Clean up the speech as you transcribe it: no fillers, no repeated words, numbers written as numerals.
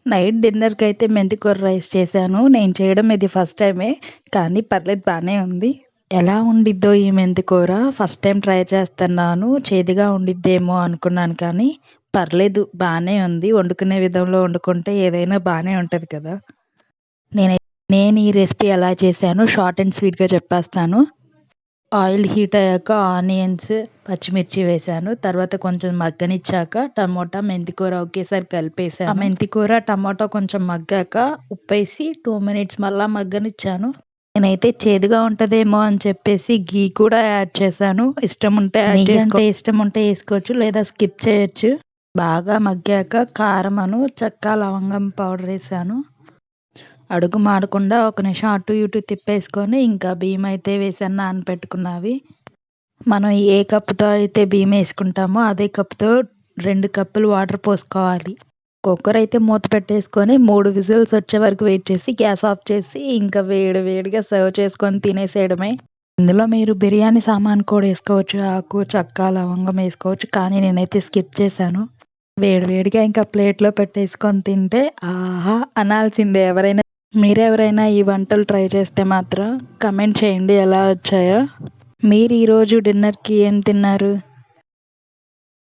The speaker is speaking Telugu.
నైట్ డిన్నర్‌కైతే మెంతికూర రైస్ చేశాను. నేను చేయడం ఇది ఫస్ట్ టైమే. కానీ పర్లేదు బానే ఉంది. ఎలా ఉండిద్దో ఈ మెంతికూర ఫస్ట్ టైమ్ ట్రై చేస్తున్నాను. చేదుగా ఉండిద్దేమో అనుకున్నాను కానీ పర్లేదు బానే ఉంది. వండుకునే విధంలో వండుకుంటే ఏదైనా బానే ఉంటది కదా! నేనై నేను ఈ రెసిపీ ఎలా చేశానో షార్ట్ అండ్ స్వీట్‌గా చెప్పేస్తాను. ఆయిల్ హీట్ అయ్యాక ఆనియన్స్, పచ్చిమిర్చి వేశాను. తర్వాత కొంచెం మగ్గనిచ్చాక టమోటా, మెంతికూర ఒకేసారి కలిపేసాను. ఆ మెంతికూర, టమాటా కొంచెం మగ్గాక ఉప్పేసి 2 మినిట్స్ మళ్ళా మగ్గనిచ్చాను. నేనైతే చేదుగా ఉంటదేమో అని చెప్పేసి ఘీ కూడా యాడ్ చేశాను. ఇష్టం ఉంటే ఇష్టం ఉంటే ఏసుకోవచ్చు లేదా స్కిప్ చేయొచ్చు. బాగా మగ్గాక కారమను, చెక్క, లవంగం పౌడర్ ఏసాను. అడుగు మాడకుండా ఒక నిమిషం అటు ఇటు తిప్పేసుకొని ఇంకా బియ్యం అయితే వేసాను నానబెట్టుకున్నవి. మనం ఏ కప్పుతో అయితే బియ్యం వేసుకుంటామో అదే కప్పుతో 2 కప్పులు వాటర్ పోసుకోవాలి. కుక్కర్ అయితే మూత పెట్టేసుకొని 3 విజిల్స్ వచ్చే వరకు వెయిట్ చేసి గ్యాస్ ఆఫ్ చేసి ఇంకా వేడి వేడిగా సర్వ్ చేసుకొని తినేసేయడమే. ఇందులో మీరు బిర్యానీ సామాను కూడా వేసుకోవచ్చు. ఆకు, చెక్క, లవంగం వేసుకోవచ్చు. కానీ నేనైతే స్కిప్ చేశాను. వేడి వేడిగా ఇంకా ప్లేట్‌లో పెట్టేసుకొని తింటే ఆహా! అనాల్సిందే ఎవరైనా. మీరెవరైనా ఈ వంటలు ట్రై చేస్తే మాత్రం కమెంట్ చేయండి ఎలా వచ్చాయో. మీరు ఈరోజు డిన్నర్‌కి ఏం తిన్నారు?